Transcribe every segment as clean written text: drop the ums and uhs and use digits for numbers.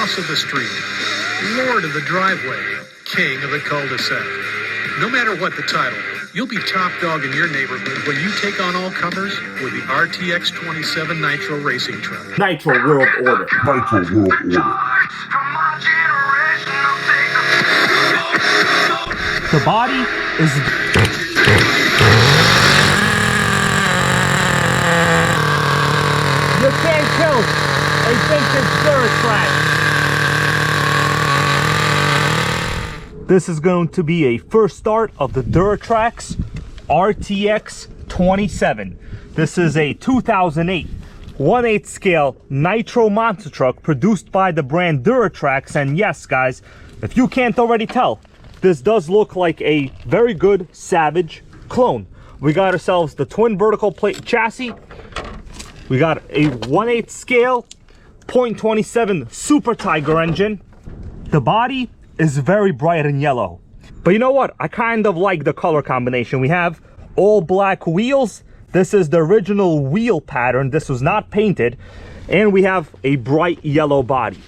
boss of the street, lord of the driveway, king of the cul-de-sac. No matter what the title, you'll be top dog in your neighborhood when you take on all comers with the RTX-27 Nitro racing truck. Nitro World Order. Nitro World Order. The body is... You can't kill a vintage Duratrax. This is going to be a first start of the Duratrax RTX-27. This is a 2008 1/8 scale Nitro monster truck produced by the brand Duratrax. And yes, guys, if you can't already tell, this does look like a very good Savage clone. We got ourselves the twin vertical plate chassis. We got a 1/8 scale 0.27 Super Tiger engine. The body is very bright and yellow. But you know what? I kind of like the color combination. We have all black wheels. This is the original wheel pattern. This was not painted. And we have a bright yellow body.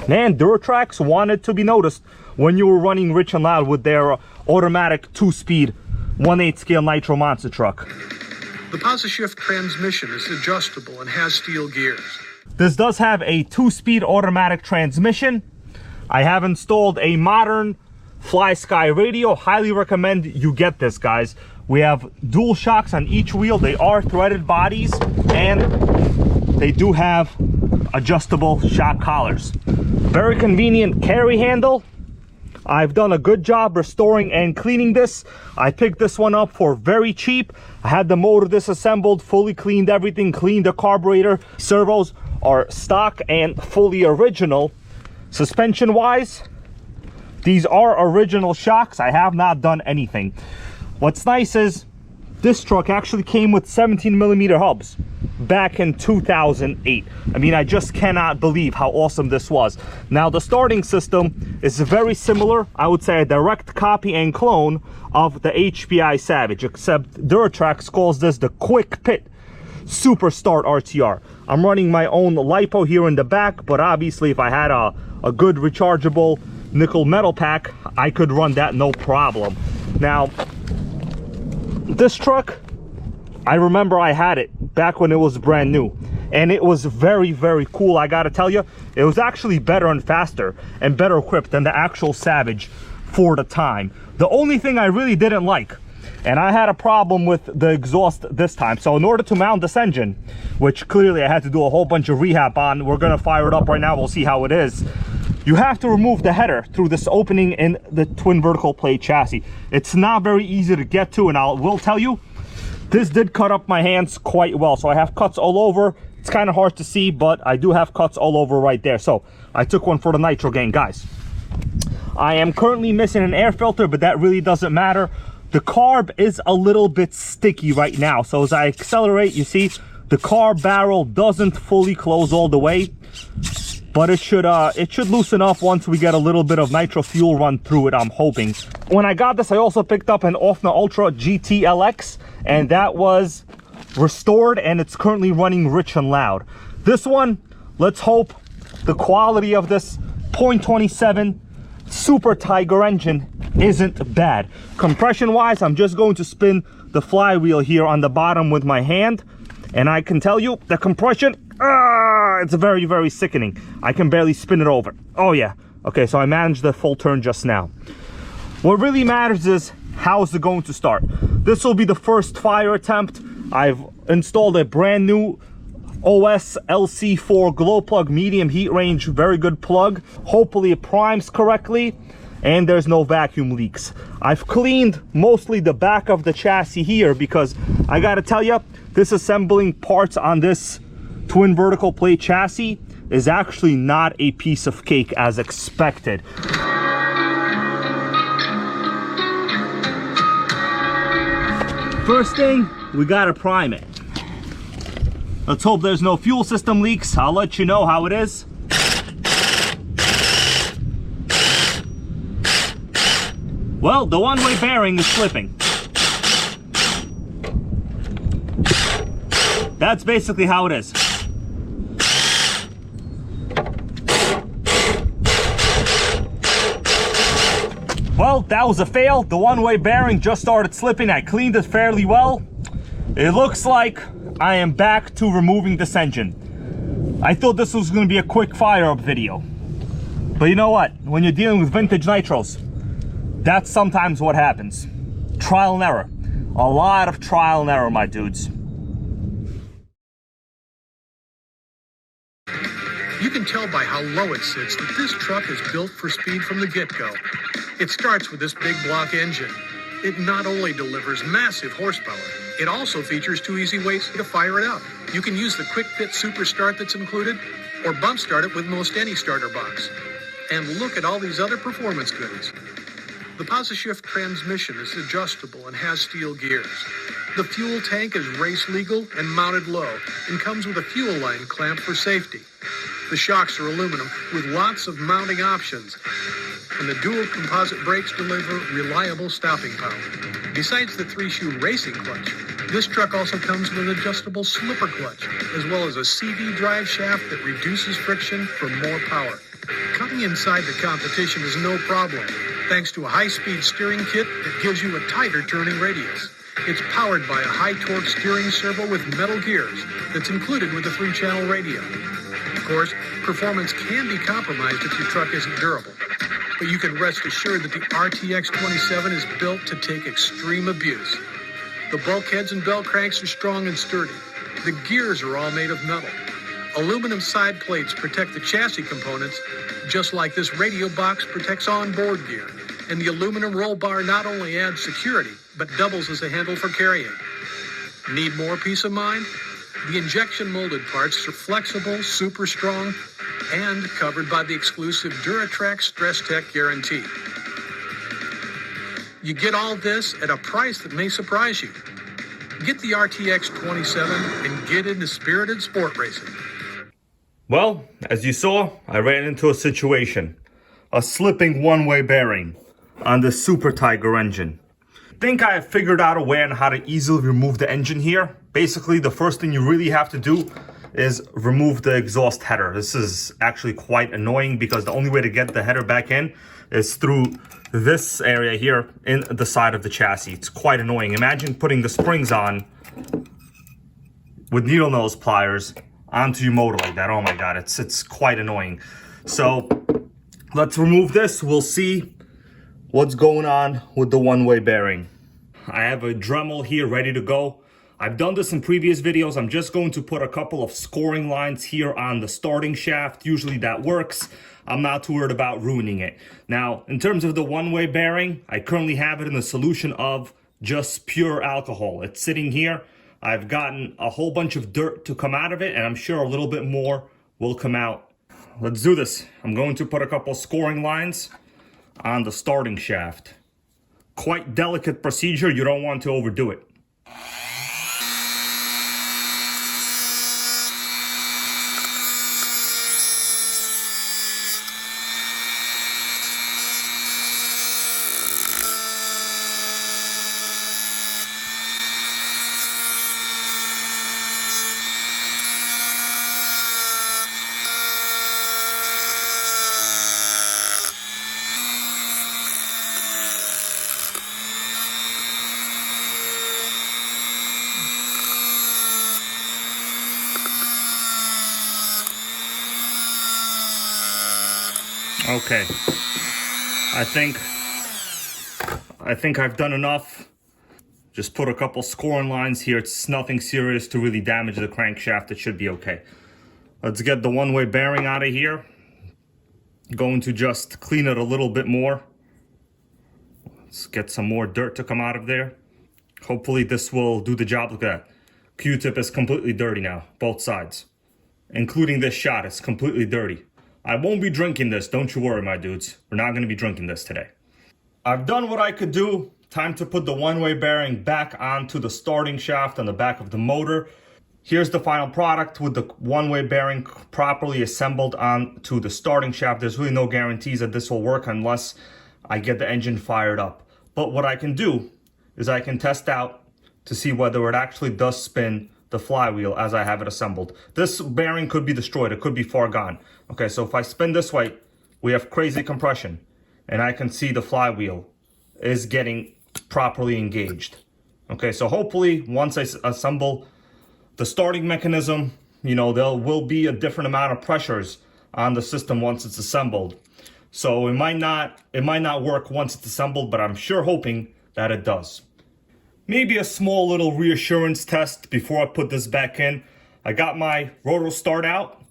Man, Duratrax wanted to be noticed when you were running rich and loud with their automatic 2-speed 1/8 scale Nitro monster truck. The Posishift transmission is adjustable and has steel gears. This does have a 2-speed automatic transmission. I have installed a modern Fly Sky radio. Highly recommend you get this, guys. We have dual shocks on each wheel. They are threaded bodies and they do have adjustable shock collars. Very convenient carry handle. I've done a good job restoring and cleaning this. I picked this one up for very cheap. I had the motor disassembled, fully cleaned everything, cleaned the carburetor. Servos are stock and fully original. Suspension wise, these are original shocks. I have not done anything. What's nice is this truck actually came with 17mm hubs back in 2008. I mean, I just cannot believe how awesome this was. Now, the starting system is very similar. I would say a direct copy and clone of the HPI Savage, except Duratrax calls this the Quick Pit Super Start RTR. I'm running my own LiPo here in the back, but obviously if I had a good rechargeable nickel metal pack, I could run that no problem. Now, this truck, I remember I had it back when it was brand new, and it was very, very cool. I gotta tell you, it was actually better and faster and better equipped than the actual Savage for the time. The only thing I really didn't like, and I had a problem with the exhaust this time. So in order to mount this engine, which clearly I had to do a whole bunch of rehab on, we're gonna fire it up right now, we'll see how it is. You have to remove the header through this opening in the twin vertical plate chassis. It's not very easy to get to, and I will tell you, this did cut up my hands quite well. So I have cuts all over. It's kind of hard to see, but I do have cuts all over right there. So I took one for the NitroGang, guys. I am currently missing an air filter, but that really doesn't matter. The carb is a little bit sticky right now. So as I accelerate, you see, the carb barrel doesn't fully close all the way. But it should loosen up once we get a little bit of nitro fuel run through it, I'm hoping. When I got this, I also picked up an Offna Ultra GT LX, and that was restored, and it's currently running rich and loud. This one, let's hope the quality of this 0.27 Super Tiger engine isn't bad. Compression wise, I'm just going to spin the flywheel here on the bottom with my hand, and I can tell you the compression, it's very, very sickening. I can barely spin it over. Oh yeah. Okay, so I managed the full turn just now. What really matters is how is it going to start. This will be the first fire attempt. I've installed a brand new OS LC4 glow plug, medium heat range, very good plug. Hopefully it primes correctly and there's no vacuum leaks. I've cleaned mostly the back of the chassis here because I gotta tell you, disassembling parts on this twin vertical plate chassis is actually not a piece of cake as expected. First thing, we gotta prime it. Let's hope there's no fuel system leaks. I'll let you know how it is. Well, the one-way bearing is slipping. That's basically how it is. Well, that was a fail. The one-way bearing just started slipping. I cleaned it fairly well. It looks like I am back to removing this engine. I thought this was going to be a quick fire-up video. But you know what? When you're dealing with vintage nitros, that's sometimes what happens. Trial and error. A lot of trial and error, my dudes. You can tell by how low it sits that this truck is built for speed from the get-go. It starts with this big block engine. It not only delivers massive horsepower, it also features 2 easy ways to fire it up. You can use the Quick Fit Super Start that's included, or bump start it with most any starter box. And look at all these other performance goodies. The Posishift transmission is adjustable and has steel gears. The fuel tank is race legal and mounted low, and comes with a fuel line clamp for safety. The shocks are aluminum with lots of mounting options, and the dual composite brakes deliver reliable stopping power. Besides the 3-shoe racing clutch, this truck also comes with an adjustable slipper clutch, as well as a CV drive shaft that reduces friction for more power. Coming inside the competition is no problem, thanks to a high-speed steering kit that gives you a tighter turning radius. It's powered by a high-torque steering servo with metal gears that's included with a 3-channel radio. Of course, performance can be compromised if your truck isn't durable, but you can rest assured that the RTX-27 is built to take extreme abuse. The bulkheads and bell cranks are strong and sturdy. The gears are all made of metal. Aluminum side plates protect the chassis components, just like this radio box protects onboard gear. And the aluminum roll bar not only adds security, but doubles as a handle for carrying. Need more peace of mind? The injection molded parts are flexible, super strong, and covered by the exclusive Duratrax Stress Tech guarantee. You get all this at a price that may surprise you. Get the RTX-27 and get into spirited sport racing. Well, as you saw, I ran into a situation. A slipping one-way bearing on the Super Tiger engine. I think I have figured out a way on how to easily remove the engine here. Basically, the first thing you really have to do is remove the exhaust header. This is actually quite annoying because the only way to get the header back in is through this area here in the side of the chassis. It's quite annoying. Imagine putting the springs on with needle nose pliers onto your motor like that. Oh my God, it's quite annoying. So let's remove this. We'll see what's going on with the one-way bearing. I have a Dremel here ready to go. I've done this in previous videos. I'm just going to put a couple of scoring lines here on the starting shaft. Usually that works. I'm not too worried about ruining it. Now, in terms of the one-way bearing, I currently have it in a solution of just pure alcohol. It's sitting here. I've gotten a whole bunch of dirt to come out of it, and I'm sure a little bit more will come out. Let's do this. I'm going to put a couple scoring lines on the starting shaft. Quite delicate procedure. You don't want to overdo it. Okay, I think I've done enough. Just put a couple scoring lines here. It's nothing serious to really damage the crankshaft. It should be okay. Let's get the one-way bearing out of here. Going to just clean it a little bit more. Let's get some more dirt to come out of there. Hopefully this will do the job. Look at that. Q-tip is completely dirty now, both sides. Including this shot, it's completely dirty. I won't be drinking this, don't you worry, my dudes. We're not going to be drinking this today. I've done what I could do. Time to put the one-way bearing back onto the starting shaft on the back of the motor. Here's the final product with the one-way bearing properly assembled onto the starting shaft. There's really no guarantees that this will work unless I get the engine fired up. But what I can do is I can test out to see whether it actually does spin the flywheel as I have it assembled. This bearing could be destroyed. It could be far gone. Okay, so if I spin this way, we have crazy compression, and I can see the flywheel is getting properly engaged. Okay, so hopefully once I assemble the starting mechanism, you know, there will be a different amount of pressures on the system once it's assembled. So it might not work once it's assembled, but I'm sure hoping that it does. Maybe a small little reassurance test before I put this back in. I got my rotor start out.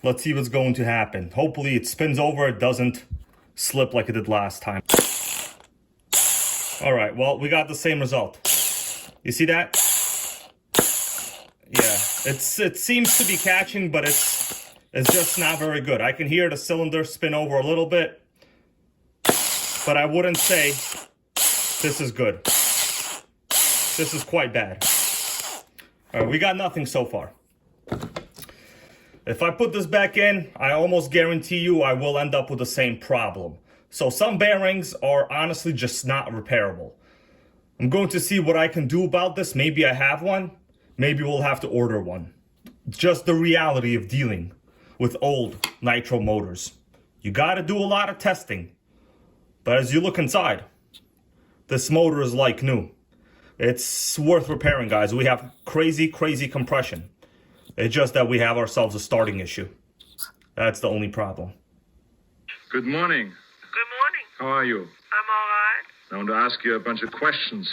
Let's see what's going to happen. Hopefully it spins over, it doesn't slip like it did last time. All right, well, we got the same result. You see that? Yeah, it seems to be catching, but it's just not very good. I can hear the cylinder spin over a little bit, but I wouldn't say this is good. This is quite bad. All right, we got nothing so far. If I put this back in, I almost guarantee you I will end up with the same problem. So some bearings are honestly just not repairable. I'm going to see what I can do about this. Maybe I have one. Maybe we'll have to order one. Just the reality of dealing with old nitro motors. You got to do a lot of testing. But as you look inside, this motor is like new. It's worth repairing, guys. We have crazy compression. It's just that we have ourselves a starting issue. That's the only problem. Good morning. Good morning. How are you? I'm all right. I want to ask you a bunch of questions.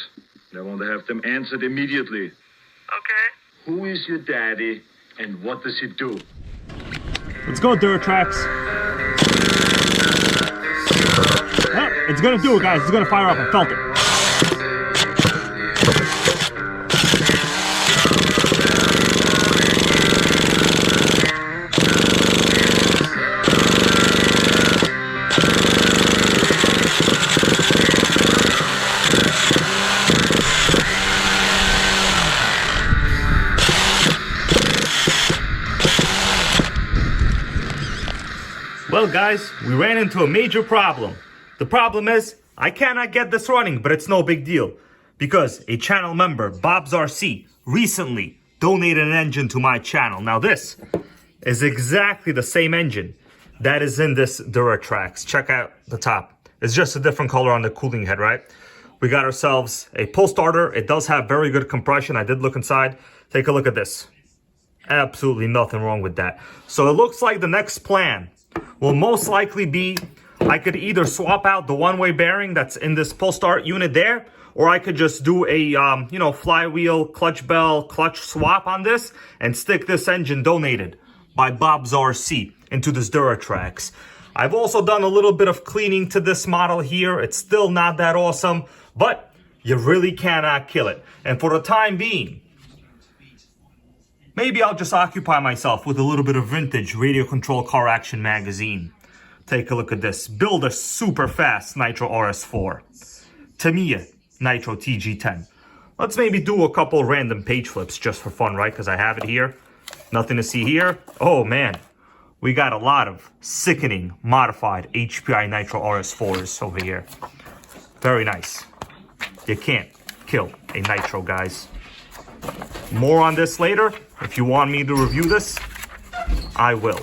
I want to have them answered immediately. Okay. Who is your daddy and what does he do? Let's go, Duratrax. Oh, it's gonna do it, guys. It's gonna fire up. I felt it. Well, guys, we ran into a major problem. The problem is, I cannot get this running, but it's no big deal. Because a channel member, Bob's RC, recently donated an engine to my channel. Now this is exactly the same engine that is in this Duratrax. Check out the top. It's just a different color on the cooling head, right? We got ourselves a pull starter. It does have very good compression. I did look inside. Take a look at this. Absolutely nothing wrong with that. So it looks like the next plan will most likely be I could either swap out the one-way bearing that's in this pull start unit there, or I could just do a flywheel, clutch bell, clutch swap on this and stick this engine donated by Bob's RC into this Duratrax. I've also done a little bit of cleaning to this model here. It's still not that awesome, but you really cannot kill it. And for the time being, maybe I'll just occupy myself with a little bit of vintage Radio Control Car Action magazine. Take a look at this. Build a super fast Nitro RS4. Tamiya Nitro TG10. Let's maybe do a couple random page flips just for fun, right? Because I have it here. Nothing to see here. Oh man, we got a lot of sickening modified HPI Nitro RS4s over here. Very nice. You can't kill a Nitro, guys. More on this later. If you want me to review this, I will.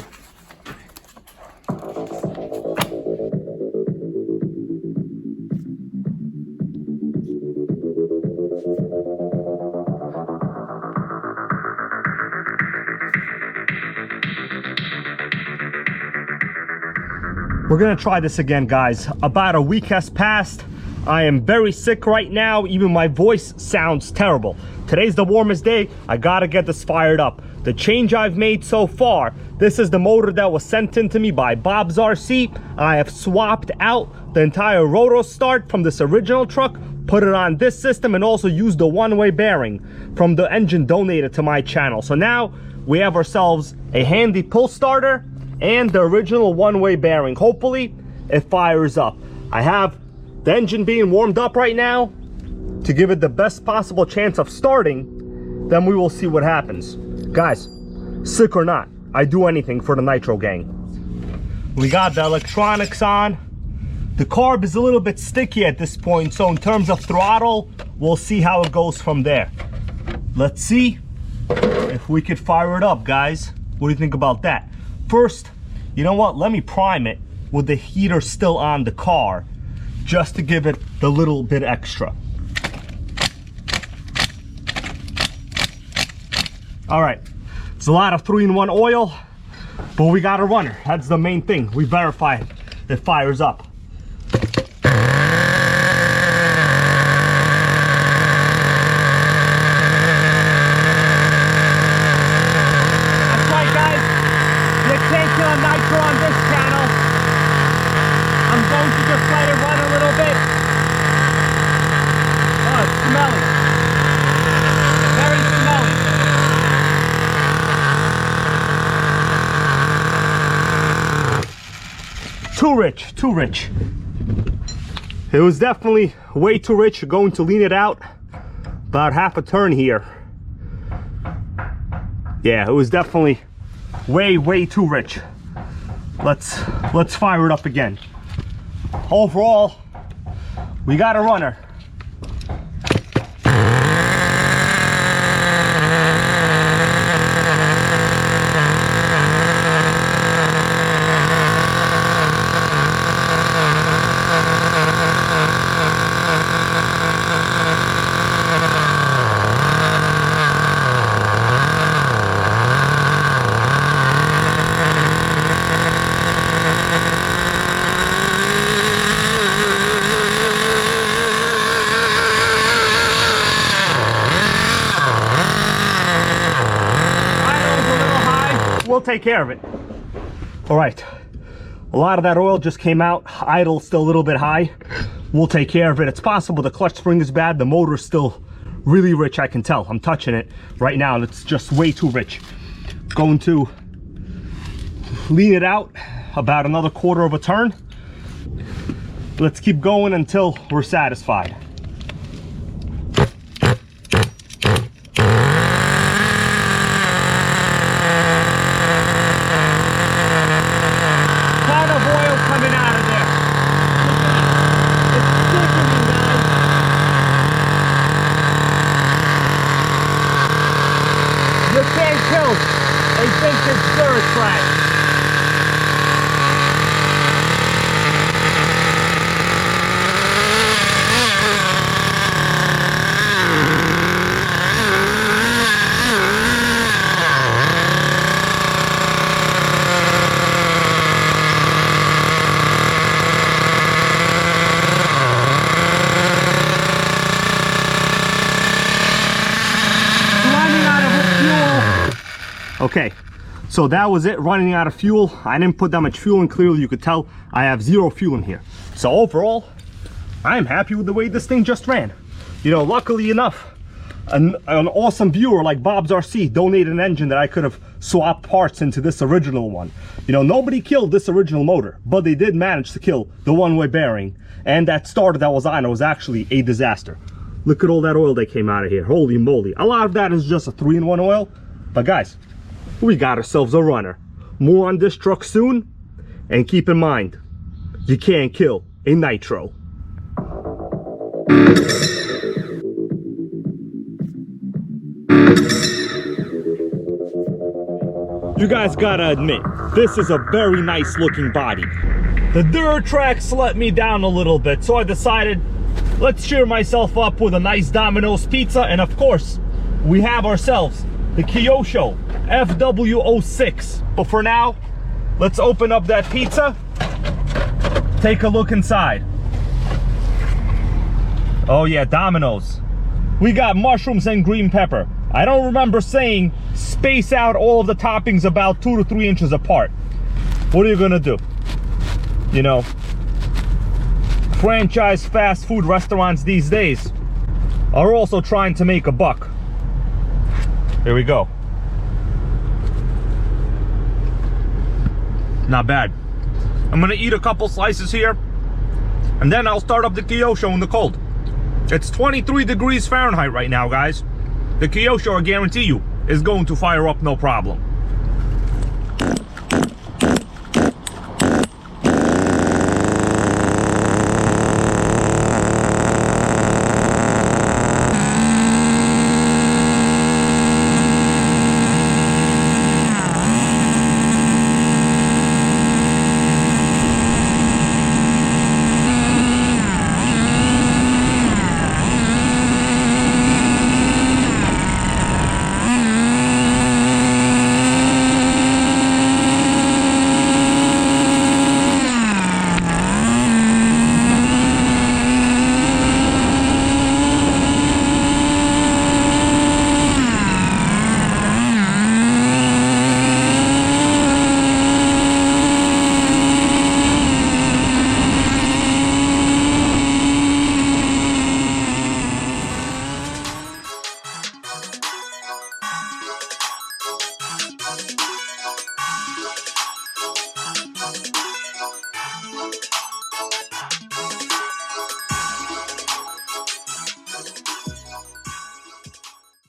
We're gonna try this again, guys. About a week has passed. I am very sick right now. Even my voice sounds terrible. Today's the warmest day. I gotta get this fired up. The change I've made so far, this is the motor that was sent in to me by Bob's RC. I have swapped out the entire rotor start from this original truck, put it on this system, and also used the one-way bearing from the engine donated to my channel. So now we have ourselves a handy pull starter and the original one-way bearing. Hopefully it fires up. I have the engine being warmed up right now to give it the best possible chance of starting. Then we will see what happens. Guys, sick or not, I do anything for the Nitro Gang. We got the electronics on. The carb is a little bit sticky at this point, so in terms of throttle, we'll see how it goes from there. Let's see if we could fire it up, guys. What do you think about that? First, you know what? Let me prime it with the heater still on the car, just to give it the little bit extra. All right, it's a lot of 3-in-1 oil, but we got a runner. That's the main thing. We verified it fires up. That's right, guys. You can't kill a nitro on this channel. I'm going to just let it run a little bit. Oh, it's smelly. Very smelly. Too rich, too rich. It was definitely way too rich. Going to lean it out about half a turn here. Yeah, it was definitely way too rich. Let's fire it up again. Overall, we got a runner. We'll take care of it. All right, a lot of that oil just came out. Idle's still a little bit high. We'll take care of it. It's possible the clutch spring is bad. The motor's still really rich, I can tell. I'm touching it right now and it's just way too rich. Going to lean it out about another quarter of a turn. Let's keep going until we're satisfied. You can't kill a vintage Duratrax. Okay, so that was it, running out of fuel. I didn't put that much fuel in. Clearly you could tell I have 0 fuel in here. So overall, I'm happy with the way this thing just ran. You know, luckily enough, an awesome viewer like Bob's RC donated an engine that I could have swapped parts into this original one. You know, nobody killed this original motor, but they did manage to kill the one-way bearing. And that starter that was on it was actually a disaster. Look at all that oil that came out of here. Holy moly. A lot of that is just a 3-in-1 oil. But guys, we got ourselves a runner. More on this truck soon. And keep in mind, you can't kill a nitro. You guys gotta admit, this is a very nice looking body. The Duratrax let me down a little bit, so I decided, let's cheer myself up with a nice Domino's pizza. And of course, we have ourselves the Kyosho FW06. But for now, let's open up that pizza, take a look inside. Oh yeah, Domino's. We got mushrooms and green pepper. I don't remember saying space out all of the toppings about 2 to 3 inches apart. What are you gonna do? You know, franchise fast food restaurants these days are also trying to make a buck. Here we go. Not bad. I'm gonna eat a couple slices here, and then I'll start up the Kyosho in the cold. It's 23 degrees Fahrenheit right now, guys. The Kyosho, I guarantee you, is going to fire up no problem.